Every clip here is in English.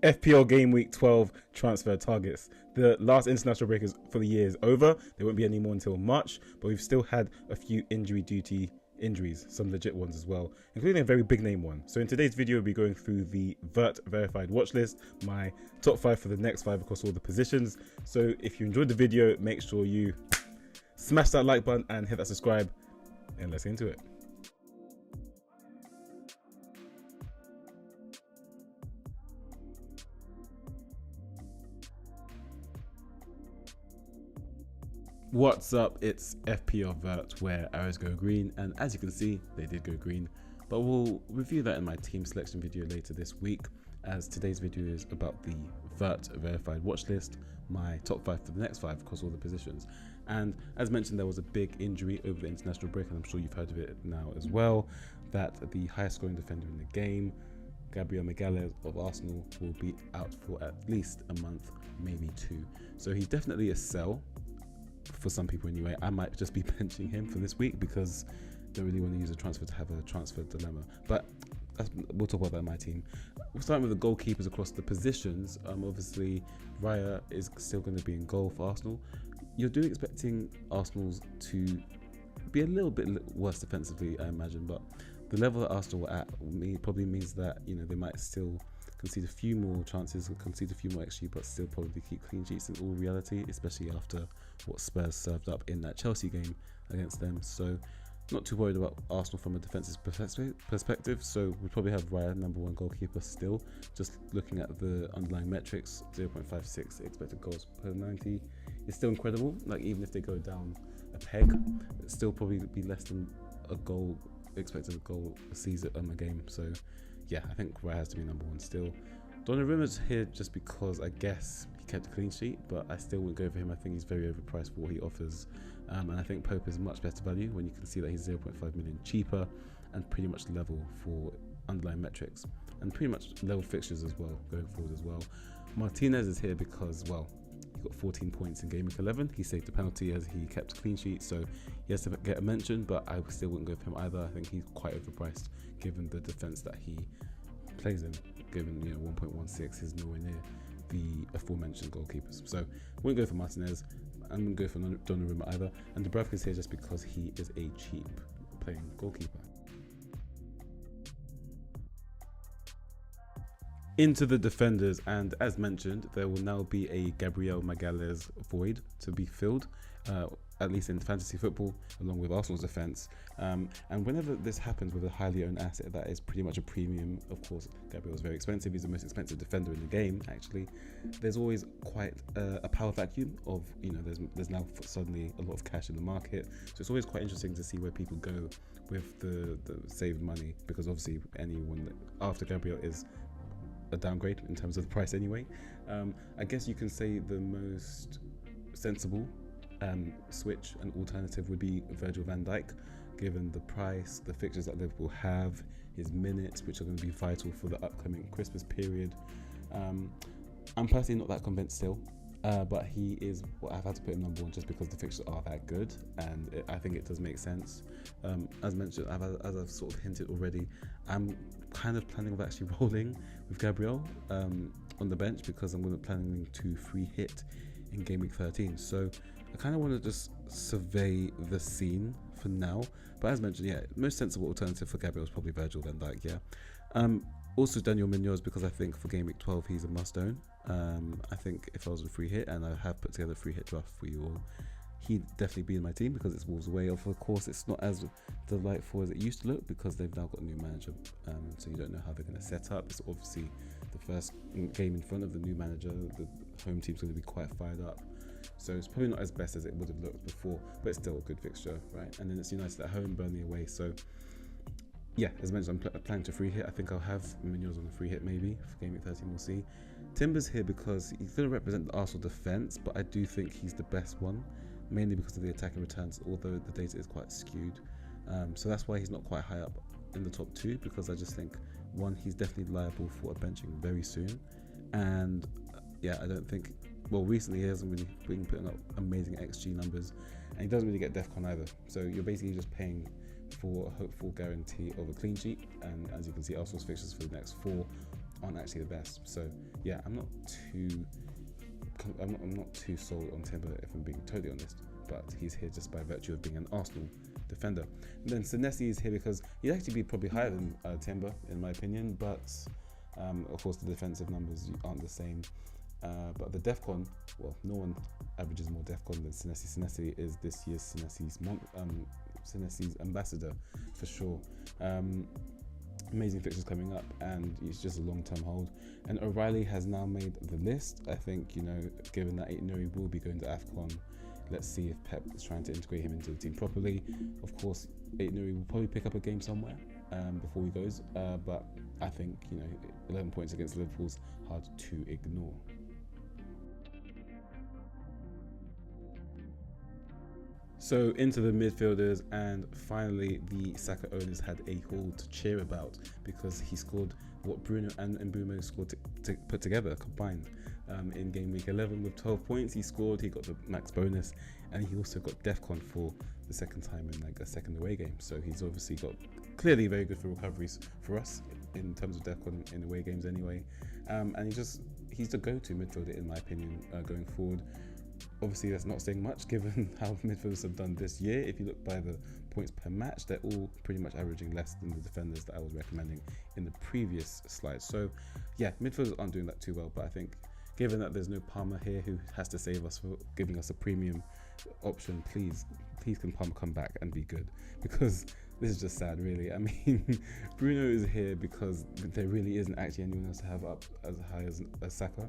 FPL Game Week 12 transfer targets. The last international break for the year is over. There won't be any more until March, but we've still had a few injuries, some legit ones as well, including a very big name one. So in today's video, we'll be going through the Vert verified watch list, my top 5 for the next 5 across all the positions. So if you enjoyed the video, make sure you smash that like button and hit that subscribe, and let's get into it. What's up, it's FPL Vert, where arrows go green, and as you can see, they did go green, but we'll review that in my team selection video later this week, as today's video is about the Vert verified watch list, my top 5 for the next 5 across all the positions. And as mentioned, there was a big injury over the international break, and I'm sure you've heard of it now as well, that the highest scoring defender in the game, GABRIEL of Arsenal, will be out for at least a month, maybe 2. So he's definitely a sell for some people anyway. I might just be benching him for this week because I don't really want to use a transfer to have a transfer dilemma, but we'll talk about that in my team. We'll start with the goalkeepers across the positions. Obviously Raya is still going to be in goal for Arsenal. You're expecting Arsenal's to be a little bit worse defensively, I imagine, but the level that Arsenal are at probably means that, you know, they might still concede a few more chances, concede a few more XG, but still probably keep clean sheets in all reality, especially after what Spurs served up in that Chelsea game against them. So not too worried about Arsenal from a defensive perspective. So we probably have Raya number 1 goalkeeper still. Just looking at the underlying metrics, 0.56 expected goals per 90 is still incredible. Like, even if they go down a peg, it's still probably be less than a goal expected goal a season a game. So yeah, I think Raya has to be number 1 still. Donnarumma's here just because I guess he kept a clean sheet, but I still wouldn't go for him. I think he's very overpriced for what he offers, and I think Pope is much better value when you can see that he's 0.5 million cheaper and pretty much level for underlying metrics and pretty much level fixtures as well going forward as well. Martinez is here because, well, he got 14 points in game week 11. He saved a penalty as he kept a clean sheet, so he has to get a mention, but I still wouldn't go for him either. I think he's quite overpriced given the defense that he plays in, given, you know, 1.16 is nowhere near the aforementioned goalkeepers. So I wouldn't go for Martinez. I wouldn't go for Donnarumma either. And Dubravka is here just because he is a cheap playing goalkeeper. Into the defenders, and as mentioned, there will now be a Gabriel void to be filled, at least in fantasy football, along with Arsenal's defence. And whenever this happens with a highly owned asset that is pretty much a premium, of course, Gabriel is very expensive. He's the most expensive defender in the game, actually. There's always quite a power vacuum of, you know, there's now suddenly a lot of cash in the market. So it's always quite interesting to see where people go with the saved money, because obviously anyone after Gabriel is a downgrade in terms of the price anyway. I guess you can say the most sensible switch and alternative would be Virgil van Dijk, given the price, the fixtures that Liverpool have, his minutes, which are going to be vital for the upcoming Christmas period. I'm personally not that convinced still, but he is, well, I've had to put him number 1 just because the fixtures are that good, and I think it does make sense. As mentioned, as I've sort of hinted already, I'm kind of planning on actually rolling with Gabriel on the bench, because I'm planning to free hit in game week 13. So I kind of want to just survey the scene for now. But as mentioned, yeah, most sensible alternative for Gabriel is probably Virgil van Dijk, yeah. Also Daniel Munoz, because I think for game week 12 he's a must own. I think if I was a free hit, and I have put together a free hit draft for you all, he'd definitely be in my team because it's Wolves away. Of course, it's not as delightful as it used to look because they've now got a new manager, so you don't know how they're going to set up. It's obviously the first game in front of the new manager. The home team's going to be quite fired up, so it's probably not as best as it would have looked before, but it's still a good fixture, right? And then it's United at home, Burnley away. So yeah, as mentioned, I'm planning to free hit. I think I'll have Munoz on a free hit maybe for game week 13. We'll see. Timber's here because he's going to represent the Arsenal defence, but I do think he's the best one, mainly because of the attacking returns, although the data is quite skewed. So that's why he's not quite high up in the top 2, because I just think, 1, he's definitely liable for a benching very soon, and yeah, I don't think, well, recently he hasn't really been putting up amazing XG numbers, and he doesn't really get DEFCON either. So you're basically just paying for a hopeful guarantee of a clean sheet, and as you can see, Arsenal's fixtures for the next 4 aren't actually the best. So yeah, I'm not too sold on Timber, if I'm being totally honest. But he's here just by virtue of being an Arsenal defender. And then Senesi is here because he'd actually be probably higher than Timber in my opinion, but of course the defensive numbers aren't the same. But the DEFCON, well, no one averages more DEFCON than Senesi. Senesi is this year's Senesi's ambassador for sure. Amazing fixtures coming up, and it's just a long-term hold. And O'Reilly has now made the list. I think, you know, given that Aït-Nouri will be going to AFCON, let's see if Pep is trying to integrate him into the team properly. Of course, Aït-Nouri will probably pick up a game somewhere before he goes, but I think, you know, 11 points against Liverpool's hard to ignore. So into the midfielders, and finally the Saka owners had a haul to cheer about because he scored what Bruno and Mbeumo scored to put together combined in game week 11 with 12 points. He scored, he got the max bonus, and he also got DEFCON for the second time in like a second away game. So he's obviously got clearly very good for recoveries for us in terms of DEFCON in away games anyway. And he's the go-to midfielder in my opinion going forward. Obviously, that's not saying much given how midfielders have done this year. If you look by the points per match, they're all pretty much averaging less than the defenders that I was recommending in the previous slide. So, yeah, midfielders aren't doing that too well. But I think, given that there's no Palmer here who has to save us for giving us a premium option, please can Palmer come back and be good, because this is just sad, really. I mean, Bruno is here because there really isn't actually anyone else to have up as high as Saka.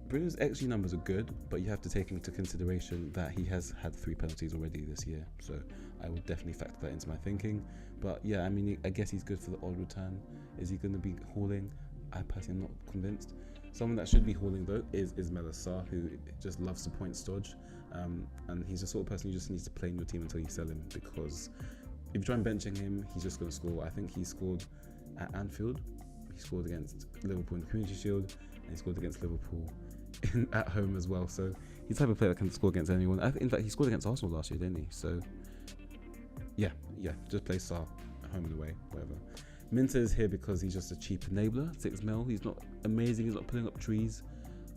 Bruno's XG numbers are good, but you have to take into consideration that he has had 3 penalties already this year. So I would definitely factor that into my thinking. But yeah, I mean, I guess he's good for the odd return. Is he going to be hauling? I personally am not convinced. Someone that should be hauling though is Ismaila Sarr, who just loves the points dodge. And he's the sort of person you just needs to play in your team until you sell him, because if you try and benching him, he's just going to score. I think he scored at Anfield. He scored against Liverpool in the Community Shield, and he scored against Liverpool at home as well. So he's the type of player that can score against anyone. In fact, he scored against Arsenal last year, didn't he? So yeah, just play Sarr home and away, whatever. Minter is here because he's just a cheap enabler, 6 mil. He's not amazing, he's not pulling up trees,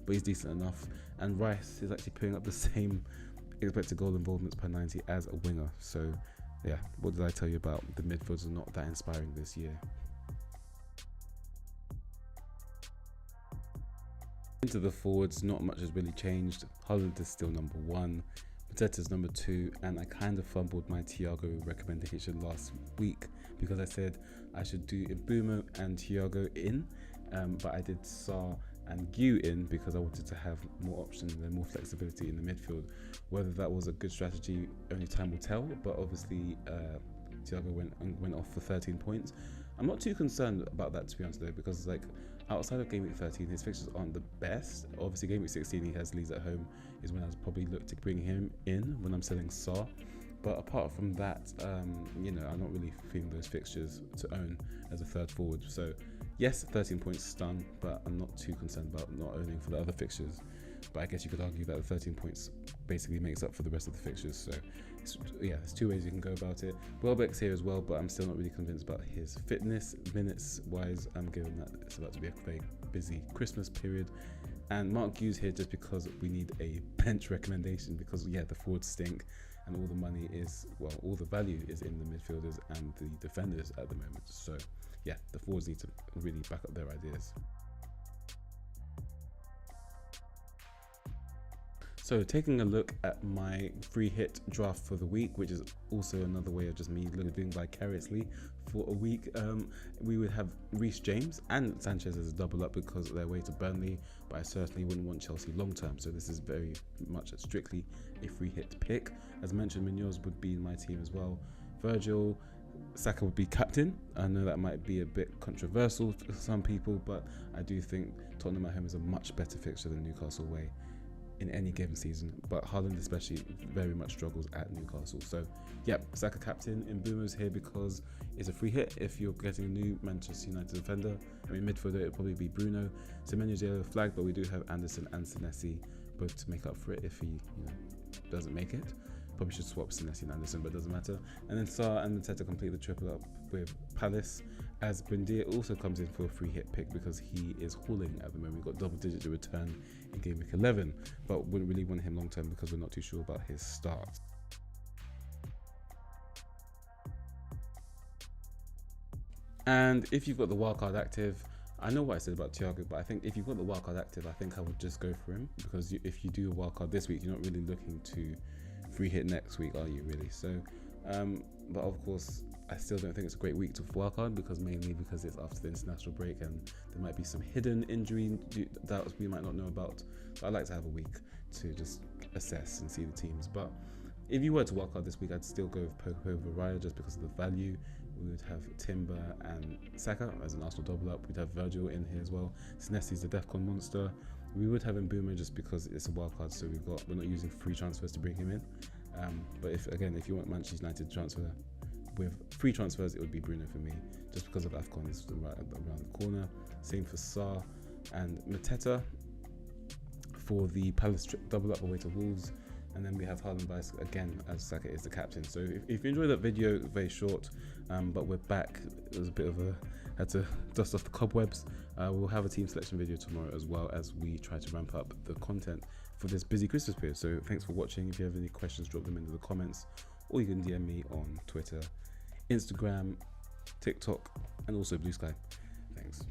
but he's decent enough. And Rice is actually putting up the same expected goal involvements per 90 as a winger. So yeah, what did I tell you about the midfielders are not that inspiring this year? Into the forwards, not much has really changed. Haaland is still number 1, Mateta's number 2, and I kind of fumbled my Thiago recommendation last week because I said I should do Mbeumo and Thiago in, but I did Sarr and Gu in because I wanted to have more options and more flexibility in the midfield. Whether that was a good strategy, only time will tell, but obviously Thiago went off for 13 points. I'm not too concerned about that, to be honest, though, because like outside of game week 13, his fixtures aren't the best. Obviously, game week 16, he has Leeds at home, is when I was probably look to bring him in when I'm selling Sarr. But apart from that, you know, I'm not really feeling those fixtures to own as a third forward. So yes, 13 points stung, but I'm not too concerned about not owning for the other fixtures. But I guess you could argue that the 13 points basically makes up for the rest of the fixtures. So yeah, there's 2 ways you can go about it. Welbeck's here as well, but I'm still not really convinced about his fitness minutes wise. I'm given that it's about to be a very busy Christmas period. And Mark Hughes here just because we need a bench recommendation, because yeah, the forwards stink and all the money is, well, all the value is in the midfielders and the defenders at the moment. So yeah, the forwards need to really back up their ideas. So taking a look at my free hit draft for the week, which is also another way of just me living vicariously for a week, we would have Reece James and Sanchez as a double up because they're away to Burnley, but I certainly wouldn't want Chelsea long term. So this is very much strictly a free hit pick. As mentioned, Munoz would be in my team as well. Virgil, Saka would be captain. I know that might be a bit controversial to some people, but I do think Tottenham at home is a much better fixture than Newcastle away in any given season, but Haaland especially very much struggles at Newcastle. So yeah, Saka captain. Mbeumo's here because it's a free hit if you're getting a new Manchester United defender. I mean, midfielder, it'll probably be Bruno. Semenyo's yellow flag, but we do have Anderson and Senesi both to make up for it if he doesn't make it. Probably should swap Senesi and Anderson, but it doesn't matter. And then Salah and Mateta complete the triple up with Palace, as Buendia also comes in for a free hit pick because he is hauling at the moment. We've got double digit to return in game week 11, but wouldn't really want him long term because we're not too sure about his start. And if you've got the wildcard active, I know what I said about Thiago, but I think if you've got the wildcard active, I think I would just go for him, because if you do a wildcard this week, you're not really looking to free hit next week, are you really? So, but of course, I still don't think it's a great week to wildcard, because it's after the international break and there might be some hidden injury that we might not know about. So I like to have a week to just assess and see the teams. But if you were to wildcard this week, I'd still go with Pope over Raya just because of the value. We would have Timber and Saka as an Arsenal double up. We'd have Virgil in here as well. Senesi's the DEFCON monster. We would have Mbeumo just because it's a wild card, so we're not using free transfers to bring him in. But if you want Manchester United to transfer with free transfers, it would be Bruno for me, just because of AFCON is right around the corner. Same for Sarr and Mateta for the Palace double up away to Wolves. And then we have Haaland Vice again, as Saka is the captain. So if you enjoyed that video, very short, but we're back. It was a bit of had to dust off the cobwebs. We'll have a team selection video tomorrow, as well as we try to ramp up the content for this busy Christmas period. So thanks for watching. If you have any questions, drop them into the comments, or you can DM me on Twitter, Instagram, TikTok, and also Blue Sky. Thanks.